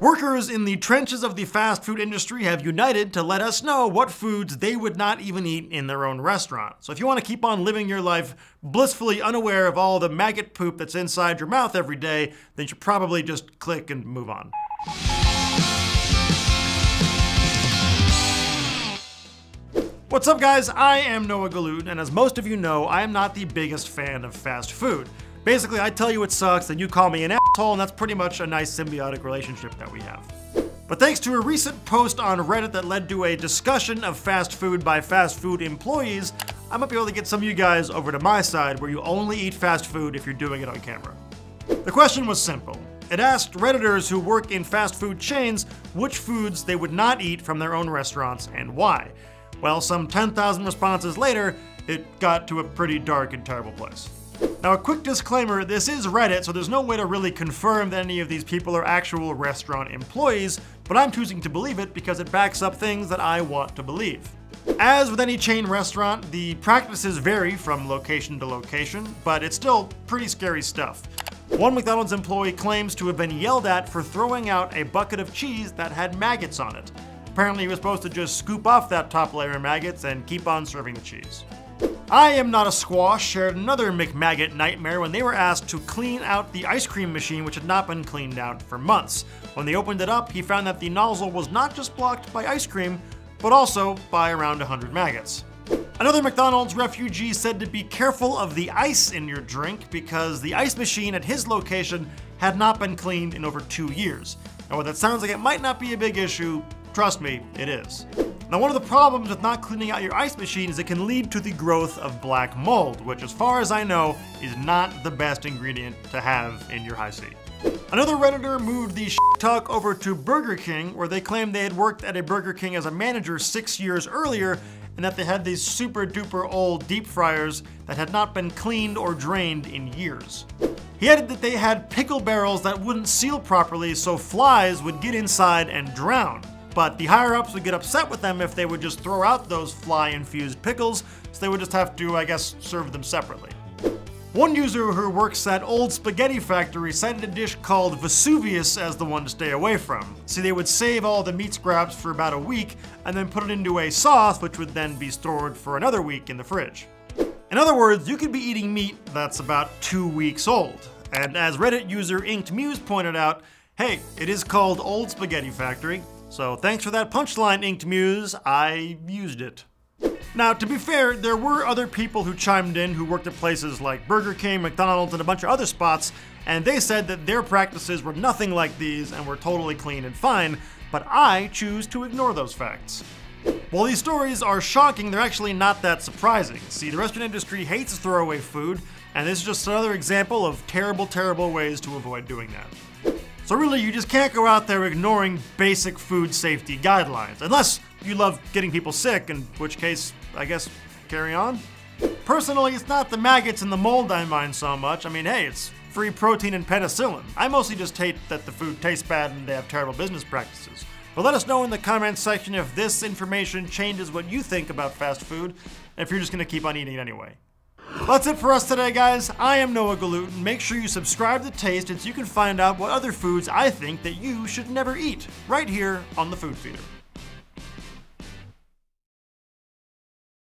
Workers in the trenches of the fast food industry have united to let us know what foods they would not even eat in their own restaurant. So if you want to keep on living your life blissfully unaware of all the maggot poop that's inside your mouth every day, then you should probably just click and move on. What's up, guys? I am Noah Galoot, and as most of you know, I am not the biggest fan of fast food. Basically, I tell you it sucks, and you call me an asshole, and that's pretty much a nice symbiotic relationship that we have. But thanks to a recent post on Reddit that led to a discussion of fast food by fast food employees, I might be able to get some of you guys over to my side where you only eat fast food if you're doing it on camera. The question was simple. It asked Redditors who work in fast food chains which foods they would not eat from their own restaurants and why. Well, some 10,000 responses later, it got to a pretty dark and terrible place. Now, a quick disclaimer, this is Reddit, so there's no way to really confirm that any of these people are actual restaurant employees, but I'm choosing to believe it because it backs up things that I want to believe. As with any chain restaurant, the practices vary from location to location, but it's still pretty scary stuff. One McDonald's employee claims to have been yelled at for throwing out a bucket of cheese that had maggots on it. Apparently, he was supposed to just scoop off that top layer of maggots and keep on serving the cheese. I Am Not a Squash shared another McMaggot nightmare when they were asked to clean out the ice cream machine, which had not been cleaned out for months. When they opened it up, he found that the nozzle was not just blocked by ice cream, but also by around 100 maggots. Another McDonald's refugee said to be careful of the ice in your drink because the ice machine at his location had not been cleaned in over 2 years. Now, while that sounds like it might not be a big issue, trust me, it is. Now, one of the problems with not cleaning out your ice machine is it can lead to the growth of black mold, which, as far as I know, is not the best ingredient to have in your high C. Another Redditor moved the talk over to Burger King, where they claimed they had worked at a Burger King as a manager 6 years earlier, and that they had these super duper old deep fryers that had not been cleaned or drained in years. He added that they had pickle barrels that wouldn't seal properly, so flies would get inside and drown. But the higher-ups would get upset with them if they would just throw out those fly-infused pickles, so they would just have to, I guess, serve them separately. One user who works at Old Spaghetti Factory cited a dish called Vesuvius as the one to stay away from. See, they would save all the meat scraps for about a week, and then put it into a sauce, which would then be stored for another week in the fridge. In other words, you could be eating meat that's about 2 weeks old. And as Reddit user Inked Muse pointed out, hey, it is called Old Spaghetti Factory. So thanks for that punchline, Inked Muse. I used it. Now, to be fair, there were other people who chimed in who worked at places like Burger King, McDonald's, and a bunch of other spots, and they said that their practices were nothing like these and were totally clean and fine, but I choose to ignore those facts. While these stories are shocking, they're actually not that surprising. See, the restaurant industry hates throwaway food, and this is just another example of terrible, terrible ways to avoid doing that. So really, you just can't go out there ignoring basic food safety guidelines, unless you love getting people sick, in which case, I guess, carry on. Personally, it's not the maggots and the mold I mind so much. I mean, hey, it's free protein and penicillin. I mostly just hate that the food tastes bad and they have terrible business practices. But let us know in the comments section if this information changes what you think about fast food, and if you're just gonna keep on eating it anyway. That's it for us today, guys. I am Noah Galoot, and make sure you subscribe to Taste It so you can find out what other foods I think that you should never eat, right here on the Food Feeder.